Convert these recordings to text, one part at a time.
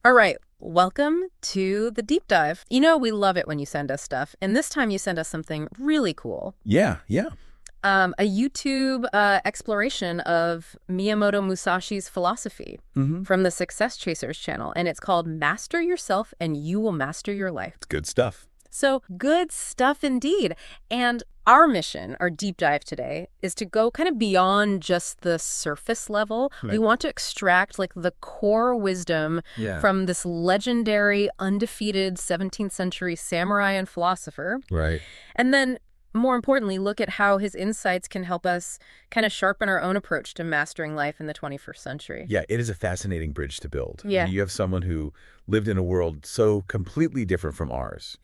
All right, welcome to the deep dive. You know, we love it when you send us stuff, and this time you send us something really cool. Yeah. A YouTube exploration of Miyamoto Musashi's philosophy from the Success Chasers channel, and it's called Master Yourself and You Will Master Your Life. It's good stuff. So good stuff indeed. And our mission, our deep dive today, is to go kind of beyond just the surface level. Right. We want to extract like the core wisdom from this legendary, undefeated 17th century samurai and philosopher. Right. And then, more importantly, look at how his insights can help us kind of sharpen our own approach to mastering life in the 21st century. Yeah, it is a fascinating bridge to build. Yeah. You have someone who lived in a world so completely different from ours,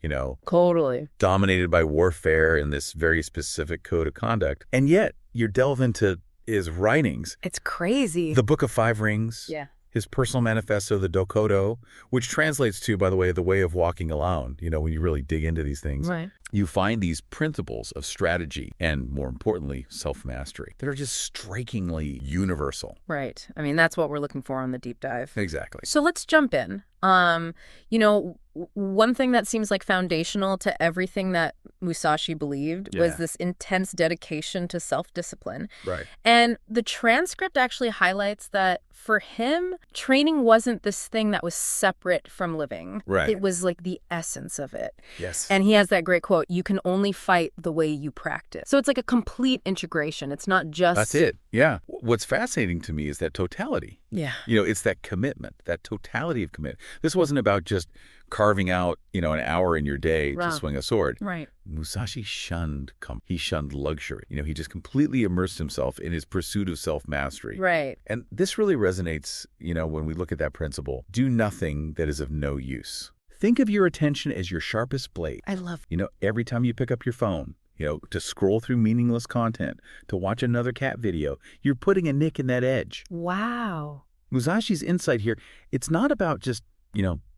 Totally. dominated by warfare and this very specific code of conduct. And yet, you delve into his writings. It's crazy. The Book of Five Rings. Yeah. His personal manifesto, the Dokodo, which translates to, by the way, the way of walking alone, when you really dig into these things. Right. You find these principles of strategy and, more importantly, self-mastery that are just strikingly universal. Right. I mean, that's what we're looking for on the deep dive. Exactly. So let's jump in. One thing that seems like foundational to everything that Musashi believed was this intense dedication to self-discipline. Right. And the transcript actually highlights that for him, training wasn't this thing that was separate from living. Right. It was like the essence of it. Yes. And he has that great quote, "You can only fight the way you practice." So it's like a complete integration. It's not just... That's it. Yeah. What's fascinating to me is that totality. Yeah. It's that commitment, that totality of commitment. This wasn't about just carving out, an hour in your day to swing a sword. Right. Musashi shunned he shunned luxury. He just completely immersed himself in his pursuit of self-mastery. Right. And this really resonates, when we look at that principle. Do nothing that is of no use. Think of your attention as your sharpest blade. I love... Every time you pick up your phone, to scroll through meaningless content, to watch another cat video, you're putting a nick in that edge. Wow. Musashi's insight here, it's not about just,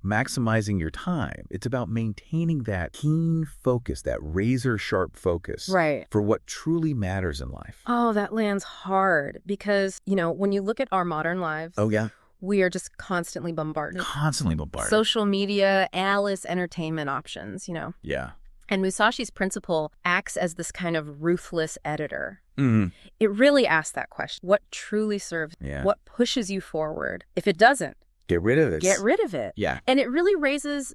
maximizing your time. It's about maintaining that keen focus, that razor-sharp focus for what truly matters in life. Oh, that lands hard because, when you look at our modern lives, Oh, yeah. we are just constantly bombarded. Constantly bombarded. Social media, endless entertainment options, Yeah. And Musashi's principle acts as this kind of ruthless editor. Mm-hmm. It really asks that question. What truly serves? Yeah. What pushes you forward? If it doesn't, Get rid of this. get rid of it. Yeah. And it really raises,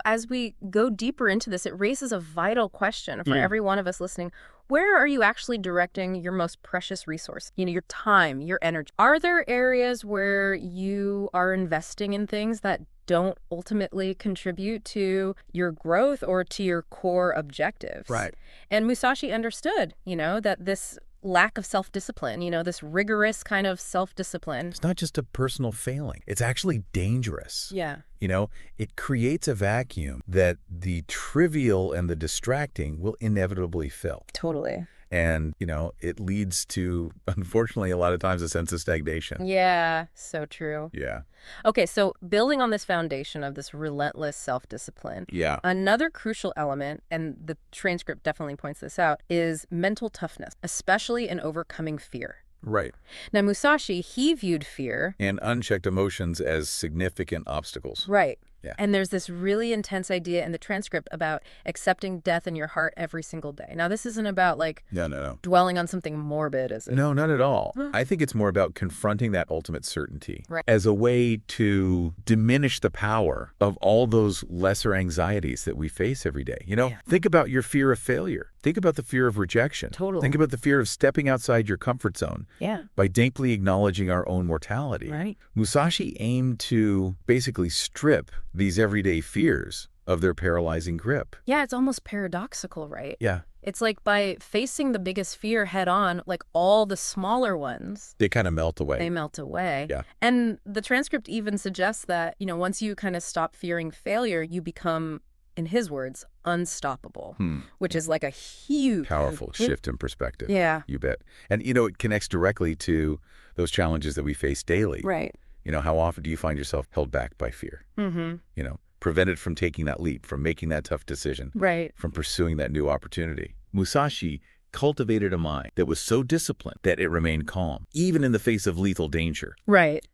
as we go deeper into this, it raises a vital question for every one of us listening. Where are you actually directing your most precious resource? Your time, your energy. Are there areas where you are investing in things that don't ultimately contribute to your growth or to your core objectives? Right. And Musashi understood, that this lack of self-discipline, this rigorous kind of self-discipline. It's not just a personal failing. It's actually dangerous. Yeah. It creates a vacuum that the trivial and the distracting will inevitably fill. Totally. And, it leads to, unfortunately, a lot of times a sense of stagnation. Yeah, so true. Yeah. Okay, so building on this foundation of this relentless self-discipline, Yeah. another crucial element, and the transcript definitely points this out, is mental toughness, especially in overcoming fear. Right. Now, Musashi, he viewed fear... And unchecked emotions as significant obstacles. Right. Yeah. And there's this really intense idea in the transcript about accepting death in your heart every single day. Now, this isn't about, No. dwelling on something morbid, is it? No, not at all. I think it's more about confronting that ultimate certainty as a way to diminish the power of all those lesser anxieties that we face every day. Think about your fear of failure. Think about the fear of rejection. Totally. Think about the fear of stepping outside your comfort zone. Yeah. By deeply acknowledging our own mortality. Right. Musashi aimed to basically strip these everyday fears of their paralyzing grip. Yeah, it's almost paradoxical, right? Yeah. It's like by facing the biggest fear head on, all the smaller ones, They kind of melt away. they melt away. Yeah. And the transcript even suggests that, once you kind of stop fearing failure, you become, in his words, unstoppable, which is like a huge... Powerful shift in perspective. Yeah. You bet. And, it connects directly to those challenges that we face daily. Right. How often do you find yourself held back by fear? Mm-hmm. Prevented from taking that leap, from making that tough decision, Right. from pursuing that new opportunity. Musashi cultivated a mind that was so disciplined that it remained calm, even in the face of lethal danger. Right.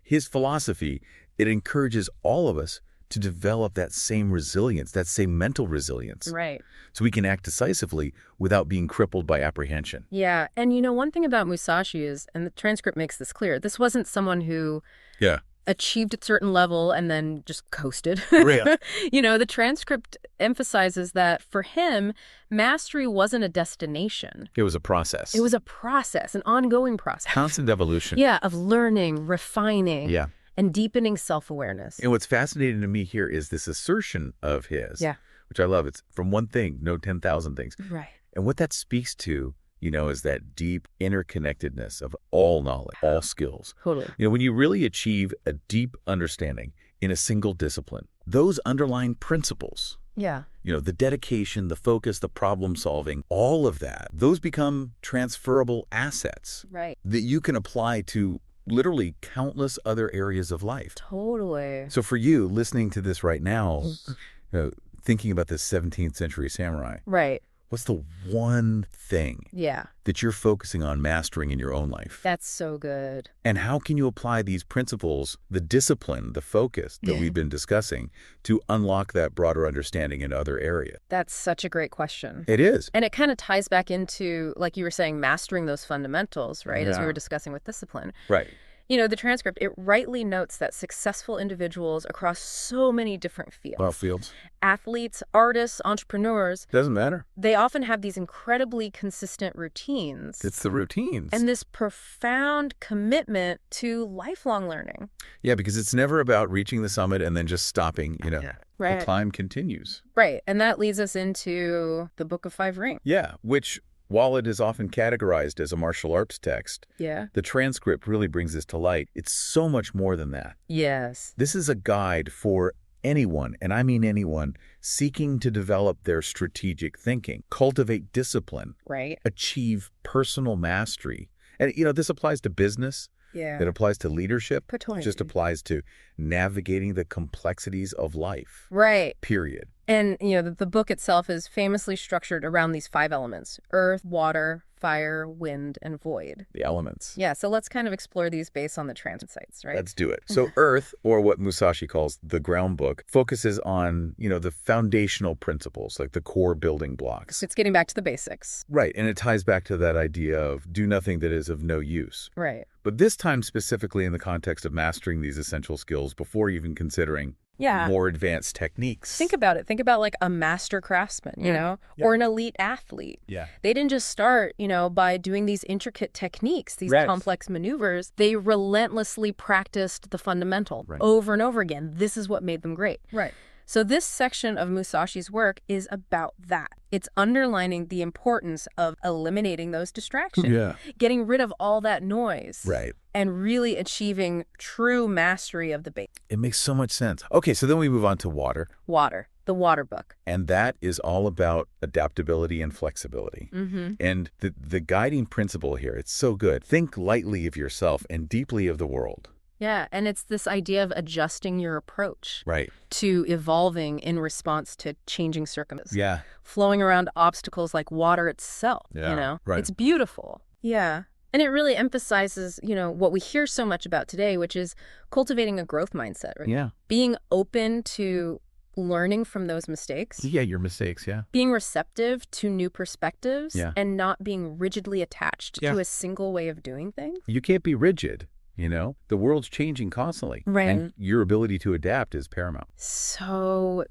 His philosophy it encourages all of us to develop that same resilience, that same mental resilience. Right. So we can act decisively without being crippled by apprehension. Yeah. And one thing about Musashi is, and the transcript makes this clear, this wasn't someone who achieved a certain level and then just coasted. Really? The transcript emphasizes that for him, mastery wasn't a destination. It was a process. It was a process, an ongoing process. Constant evolution. Yeah, of learning, refining. Yeah. And deepening self-awareness. And what's fascinating to me here is this assertion of his, which I love. It's from one thing, no 10,000 things. Right. And what that speaks to, is that deep interconnectedness of all knowledge, all skills. Totally. When you really achieve a deep understanding in a single discipline, those underlying principles, the dedication, the focus, the problem solving, all of that, those become transferable assets that you can apply to literally countless other areas of life. Totally. So for you, listening to this right now, thinking about this 17th century samurai, what's the one thing that you're focusing on mastering in your own life? That's so good. And how can you apply these principles, the discipline, the focus that we've been discussing, to unlock that broader understanding in other areas? That's such a great question. It is. And it kind of ties back into, like you were saying, mastering those fundamentals, right? As we were discussing with discipline. Right. The transcript, it rightly notes that successful individuals across so many different fields, athletes, artists, entrepreneurs, doesn't matter. They often have these incredibly consistent routines. It's the routines. And this profound commitment to lifelong learning. Yeah, because it's never about reaching the summit and then just stopping, Right. The climb continues. Right. And that leads us into the Book of Five Rings. Yeah, which, while it is often categorized as a martial arts text, the transcript really brings this to light. It's so much more than that. Yes. This is a guide for anyone, and I mean anyone, seeking to develop their strategic thinking, cultivate discipline, achieve personal mastery. And, this applies to business. Yeah. It applies to leadership. Totally. It just applies to navigating the complexities of life. Right. Period. And, the book itself is famously structured around these five elements: earth, water, fire, wind, and void. The elements. Yeah, so let's kind of explore these based on the transits, right? Let's do it. So Earth, or what Musashi calls the ground book, focuses on, the foundational principles, like the core building blocks. It's getting back to the basics. Right, and it ties back to that idea of do nothing that is of no use. Right. But this time specifically in the context of mastering these essential skills before even considering more advanced techniques. Think about it. Think about like a master craftsman, or an elite athlete. Yeah. They didn't just start, by doing these intricate techniques, these complex maneuvers. They relentlessly practiced the fundamental over and over again. This is what made them great. Right. So this section of Musashi's work is about that. It's underlining the importance of eliminating those distractions, getting rid of all that noise, and really achieving true mastery of the basics. It makes so much sense. Okay, so then we move on to water. Water, the water book. And that is all about adaptability and flexibility. And the guiding principle here, it's so good. Think lightly of yourself and deeply of the world. Yeah, and it's this idea of adjusting your approach to evolving in response to changing circumstances. Yeah. Flowing around obstacles like water itself, It's beautiful. Yeah. And it really emphasizes, what we hear so much about today, which is cultivating a growth mindset, right? Yeah. Being open to learning from those mistakes. Yeah, your mistakes, Being receptive to new perspectives. Yeah. And not being rigidly attached to a single way of doing things. You can't be rigid. The world's changing constantly. Right. And your ability to adapt is paramount. So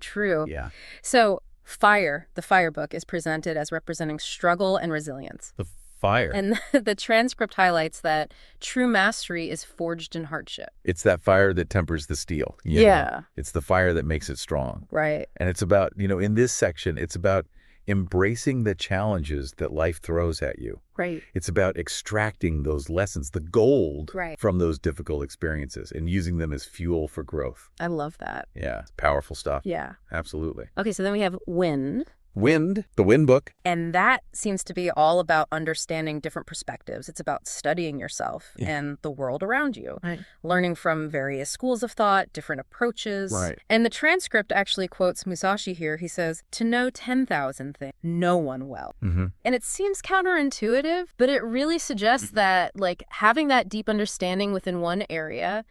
true. Yeah. So fire, the fire book, is presented as representing struggle and resilience. The fire. And the transcript highlights that true mastery is forged in hardship. It's that fire that tempers the steel. It's the fire that makes it strong. Right. And it's about, in this section, it's about embracing the challenges that life throws at you. Right. It's about extracting those lessons, the gold from those difficult experiences and using them as fuel for growth. I love that. Yeah. It's powerful stuff. Yeah. Absolutely. Okay, so then we have wind. Wind, the wind book. And that seems to be all about understanding different perspectives. It's about studying yourself and the world around you, learning from various schools of thought, different approaches. Right. And the transcript actually quotes Musashi here. He says, "To know 10,000 things, know one well." And it seems counterintuitive, but it really suggests that, like, having that deep understanding within one area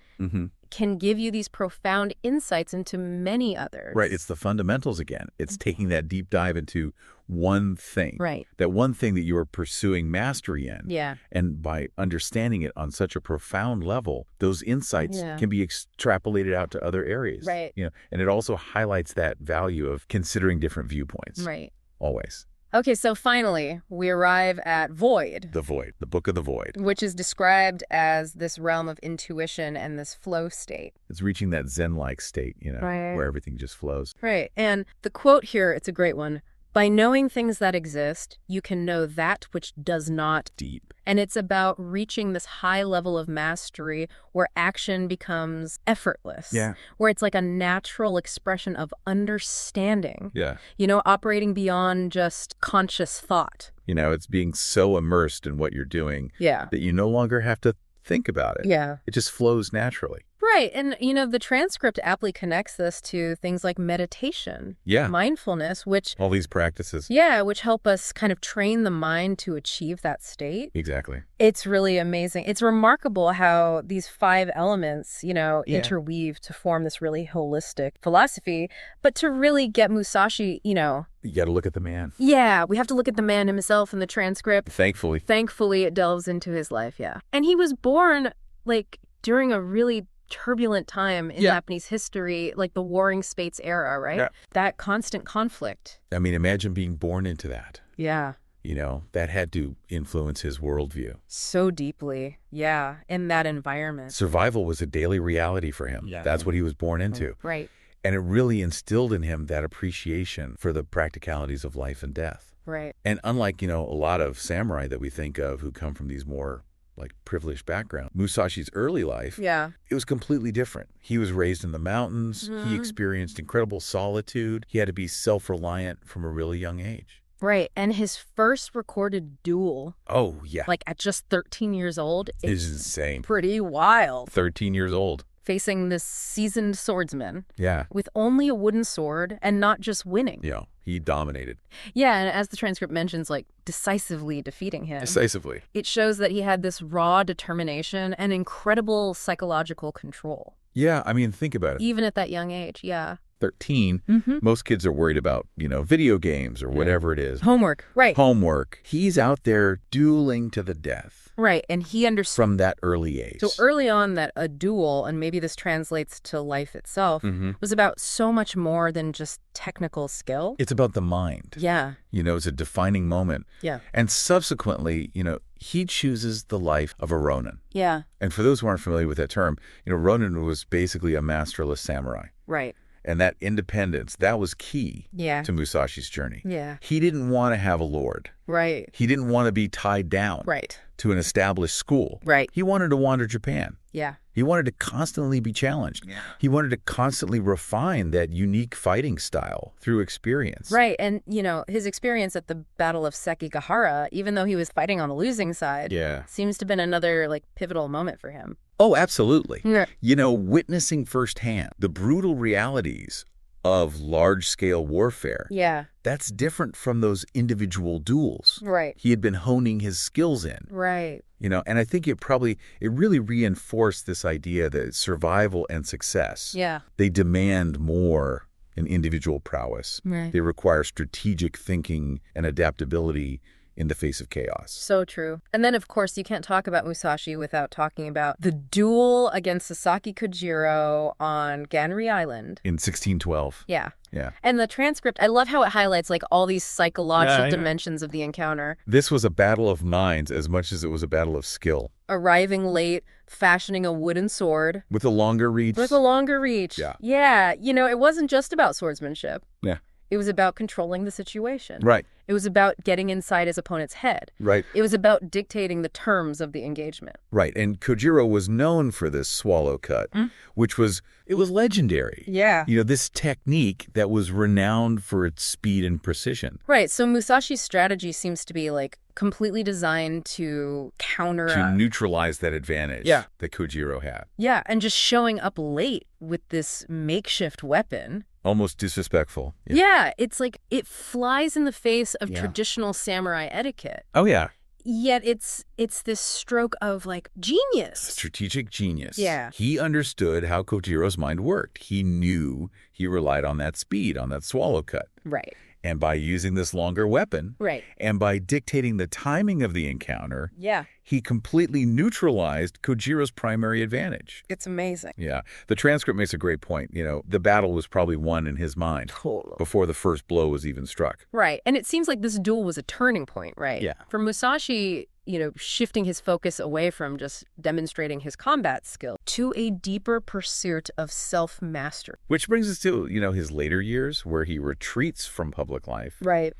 can give you these profound insights into many others. Right. It's the fundamentals again. It's taking that deep dive into one thing. Right. That one thing that you are pursuing mastery in. Yeah. And by understanding it on such a profound level, those insights can be extrapolated out to other areas. Right. And it also highlights that value of considering different viewpoints. Right. Always. Okay, so finally, we arrive at void. The void, the book of the void. Which is described as this realm of intuition and this flow state. It's reaching that Zen-like state, right. where everything just flows. Right. And the quote here, it's a great one. By knowing things that exist, you can know that which does not. Deep. And it's about reaching this high level of mastery where action becomes effortless. Yeah. Where it's like a natural expression of understanding. Yeah. Operating beyond just conscious thought. It's being so immersed in what you're doing that you no longer have to think about it. Yeah. It just flows naturally. Right. And, the transcript aptly connects this to things like meditation, mindfulness, which... all these practices. Yeah, which help us kind of train the mind to achieve that state. Exactly. It's really amazing. It's remarkable how these 5 elements, interweave to form this really holistic philosophy. But to really get Musashi, You got to look at the man. Yeah, we have to look at the man himself in the transcript. Thankfully, it delves into his life, And he was born, during a really turbulent time in Japanese history, like the Warring States era, right? Yeah. That constant conflict. I mean, imagine being born into that. Yeah. That had to influence his worldview. So deeply, in that environment. Survival was a daily reality for him. Yeah. That's what he was born into. Right. And it really instilled in him that appreciation for the practicalities of life and death. Right. And unlike, a lot of samurai that we think of who come from these more privileged background, Musashi's early life, it was completely different. He was raised in the mountains. Mm-hmm. He experienced incredible solitude. He had to be self-reliant from a really young age. Right. And his first recorded duel. Oh, yeah. At just 13 years old. Is insane. Pretty wild. 13 years old. Facing this seasoned swordsman. Yeah. With only a wooden sword and not just winning. Yeah. He dominated. Yeah, and as the transcript mentions, decisively defeating him. Decisively. It shows that he had this raw determination and incredible psychological control. Yeah, I mean, think about it. Even at that young age, 13, most kids are worried about, video games or whatever it is. Homework, right. Homework. He's out there dueling to the death. Right, and he understood. From that early age. So early on that a duel, and maybe this translates to life itself, was about so much more than just technical skill. It's about the mind. Yeah. It's a defining moment. Yeah. And subsequently, he chooses the life of a Ronin. Yeah. And for those who aren't familiar with that term, Ronin was basically a masterless samurai. Right. And that independence, that was key to Musashi's journey. Yeah. He didn't want to have a lord. Right. He didn't want to be tied down to an established school. Right. He wanted to wander Japan. Yeah. He wanted to constantly be challenged. Yeah. He wanted to constantly refine that unique fighting style through experience. Right. And, his experience at the Battle of Sekigahara, even though he was fighting on the losing side, seems to have been another, pivotal moment for him. Oh, absolutely. Yeah. Witnessing firsthand the brutal realities of large-scale warfare. Yeah. That's different from those individual duels. Right. He had been honing his skills in. Right. And I think it really reinforced this idea that survival and success, they demand more in individual prowess. Right. They require strategic thinking and adaptability in the face of chaos. So true. And then, of course, you can't talk about Musashi without talking about the duel against Sasaki Kojiro on Ganri Island. In 1612. Yeah. Yeah. And the transcript, I love how it highlights all these psychological dimensions of the encounter. This was a battle of minds as much as it was a battle of skill. Arriving late, fashioning a wooden sword. With a longer reach. Yeah. Yeah. It wasn't just about swordsmanship. Yeah. It was about controlling the situation. Right. It was about getting inside his opponent's head. Right. It was about dictating the terms of the engagement. Right. And Kojiro was known for this swallow cut, which was legendary. Yeah. This technique that was renowned for its speed and precision. Right. So Musashi's strategy seems to be completely designed to counter... To neutralize that advantage that Kojiro had. Yeah. And just showing up late with this makeshift weapon... Almost disrespectful. Yeah, it's it flies in the face of traditional samurai etiquette. Oh, yeah. Yet it's this stroke of, like, genius. Strategic genius. Yeah. He understood how Kojiro's mind worked. He knew he relied on that speed, on that swallow cut. Right. And by using this longer weapon, Right. and by dictating the timing of the encounter, Yeah. he completely neutralized Kojiro's primary advantage. It's amazing. Yeah. The transcript makes a great point. You know, the battle was probably won in his mind before the first blow was even struck. Right. And it seems like this duel was a turning point, right? Yeah. For Musashi, you know, shifting his focus away from just demonstrating his combat skill to a deeper pursuit of self-mastery. Which brings us to, you know, his later years where he retreats from public life. Right.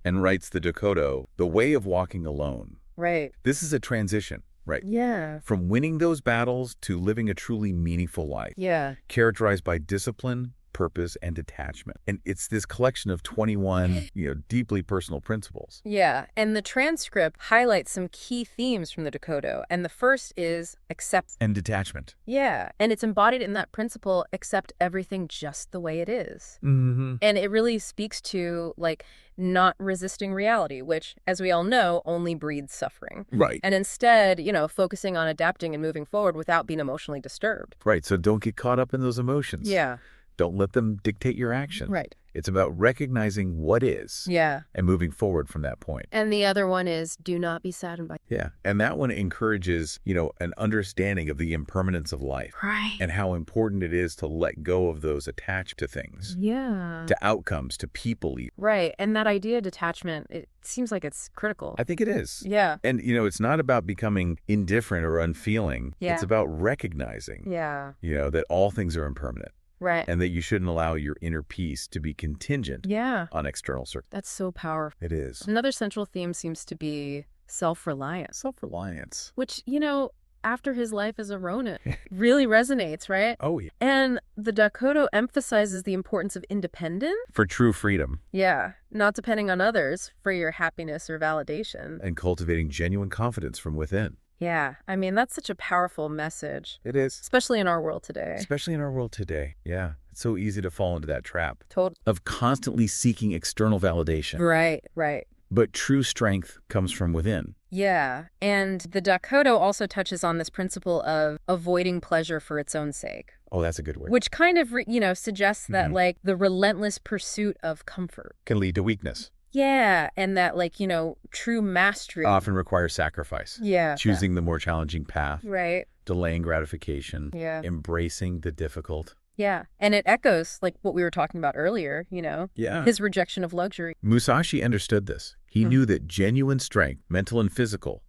And writes the Dakoto, The Way of Walking Alone. Right. This is a transition, right? Yeah. From winning those battles to living a truly meaningful life. Yeah. Characterized by discipline, purpose, and detachment. And it's this collection of 21, you know, deeply personal principles. Yeah. And the transcript highlights some key themes from the Dakoto. And the first is accept. And detachment. Yeah. And it's embodied in that principle, accept everything just the way it is. Mm-hmm. And it really speaks to, like, not resisting reality, which, as we all know, only breeds suffering. Right. And instead, you know, focusing on adapting and moving forward without being emotionally disturbed. Right. So don't get caught up in those emotions. Yeah. Don't let them dictate your actions. Right. It's about recognizing what is. Yeah. And moving forward from that point. And the other one is do not be saddened by. Yeah. And that one encourages, you know, an understanding of the impermanence of life. Right. And how important it is to let go of those attached to things. Yeah. To outcomes, to people. Right. And that idea of detachment, it seems like it's critical. I think it is. Yeah. And, you know, it's not about becoming indifferent or unfeeling. Yeah. It's about recognizing, Yeah. you know, that all things are impermanent. Right. And that you shouldn't allow your inner peace to be contingent on external circumstances. That's so powerful. It is. Another central theme seems to be self-reliance. Self-reliance. Which, you know, after his life as a Ronin, really resonates, right? Oh, yeah. And the Dakoto emphasizes the importance of independence. For true freedom. Yeah. Not depending on others for your happiness or validation. And cultivating genuine confidence from within. Yeah. I mean, that's such a powerful message. It is. Especially in our world today. Especially in our world today. Yeah. It's so easy to fall into that trap. Totally. Of constantly seeking external validation. Right, right. But true strength comes from within. Yeah. And the Dakoto also touches on this principle of avoiding pleasure for its own sake. Oh, that's a good word. Which kind of, you know, suggests that, like, the relentless pursuit of comfort can lead to weakness. Yeah. And that, like, you know, true mastery often requires sacrifice. Yeah. Choosing the more challenging path. Right. Delaying gratification. Yeah. Embracing the difficult. Yeah. And it echoes, like, what we were talking about earlier, you know? Yeah. His rejection of luxury. Musashi understood this. He knew that genuine strength, mental and physical,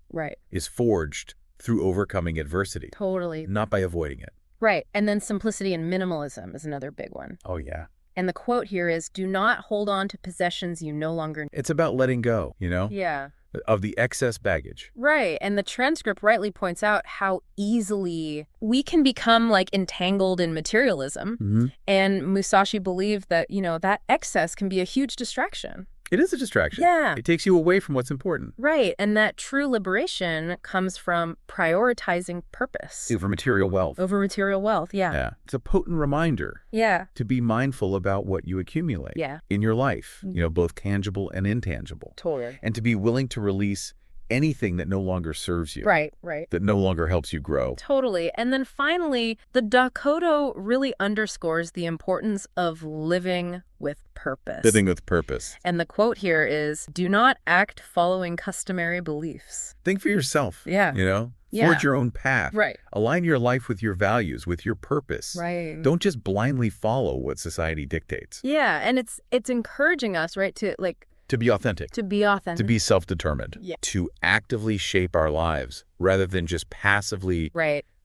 is forged through overcoming adversity. Totally. Not by avoiding it. Right. And then simplicity and minimalism is another big one. Oh, yeah. And the quote here is, do not hold on to possessions you no longer need. It's about letting go, you know? Yeah. Of the excess baggage. Right. And the transcript rightly points out how easily we can become, like, entangled in materialism. And Musashi believed that, you know, that excess can be a huge distraction. It is a distraction. Yeah. It takes you away from what's important. Right. And that true liberation comes from prioritizing purpose. Over material wealth. Over material wealth, yeah. Yeah. It's a potent reminder. Yeah. To be mindful about what you accumulate. Yeah. In your life. You know, both tangible and intangible. Totally. And to be willing to release anything that no longer serves you. Right, right. That no longer helps you grow. Totally. And then finally, the Dakoto really underscores the importance of living with purpose. Living with purpose. And the quote here is, do not act following customary beliefs. Think for yourself. Yeah. You know? Yeah. Forge your own path. Right. Align your life with your values, with your purpose. Right. Don't just blindly follow what society dictates. Yeah. And it's encouraging us, right, to, like, to be authentic. To be authentic. To be self-determined. Yeah. To actively shape our lives rather than just passively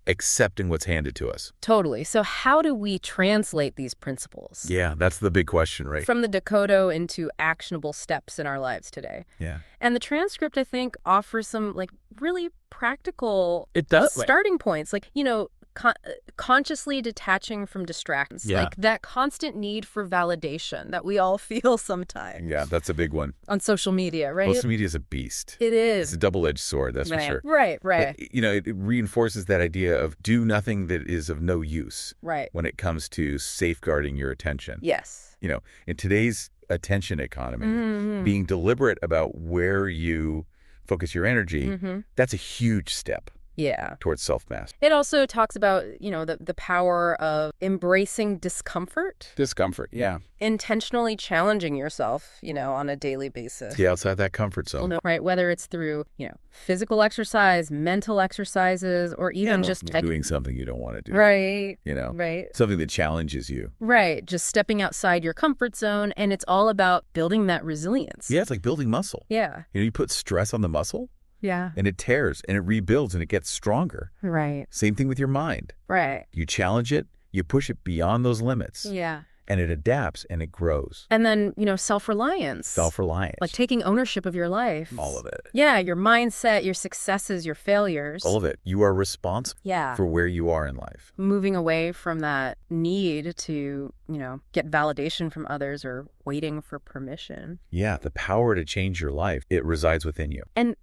accepting what's handed to us. Totally. So how do we translate these principles? Yeah, that's the big question, right? From the Dakoto into actionable steps in our lives today. Yeah. And the transcript, I think, offers some, like, really practical starting points. Like, you know, consciously detaching from distractions. Yeah. Like that constant need for validation that we all feel sometimes. Yeah, that's a big one. On social media, right? Social media is a beast. It is. It's a double-edged sword, that's for sure. Right. But, you know, it reinforces that idea of do nothing that is of no use. Right. When it comes to safeguarding your attention. Yes. You know, in today's attention economy, being deliberate about where you focus your energy, that's a huge step. Yeah. Towards self-mastery. It also talks about, the power of embracing discomfort. Discomfort, yeah. Intentionally challenging yourself, on a daily basis. Yeah, outside that comfort zone. Right, whether it's through, physical exercise, mental exercises, or even just doing something you don't want to do. Right. Right. Something that challenges you. Right. Just stepping outside your comfort zone, and it's all about building that resilience. Yeah, it's like building muscle. Yeah. You put stress on the muscle. Yeah. And it tears and it rebuilds and it gets stronger. Right. Same thing with your mind. Right. You challenge it, you push it beyond those limits. Yeah. And it adapts and it grows. And then, self-reliance. Self-reliance. Like taking ownership of your life. All of it. Yeah, your mindset, your successes, your failures. All of it. You are responsible for where you are in life. Moving away from that need to, get validation from others or waiting for permission. Yeah, the power to change your life, it resides within you. And,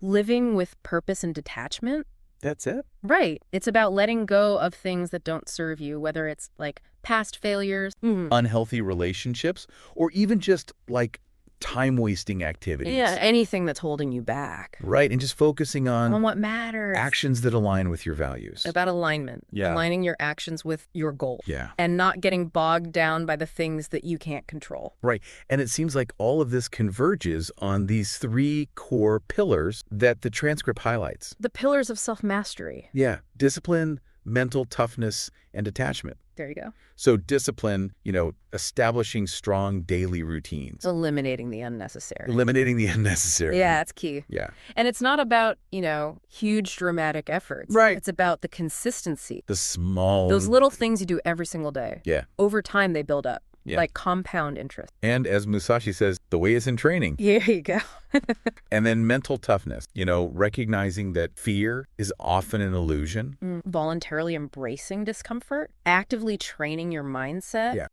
living with purpose and detachment. That's it. Right. It's about letting go of things that don't serve you, whether it's like past failures, unhealthy relationships, or even just like time-wasting activities. Yeah, anything that's holding you back. Right, and just focusing on what matters. Actions that align with your values. About alignment. Yeah. Aligning your actions with your goal. Yeah. And not getting bogged down by the things that you can't control. Right, and it seems like all of this converges on these 3 core pillars that the transcript highlights. The pillars of self-mastery. Yeah, discipline, mental toughness, and detachment. There you go. So discipline, establishing strong daily routines. Eliminating the unnecessary. Eliminating the unnecessary. Yeah, that's key. Yeah. And it's not about, huge dramatic efforts. Right. It's about the consistency. Those little things you do every single day. Yeah. Over time, they build up. Yeah. Like compound interest. And as Musashi says, the way is in training. There you go. And then mental toughness, recognizing that fear is often an illusion. Voluntarily embracing discomfort, actively training your mindset. Yeah.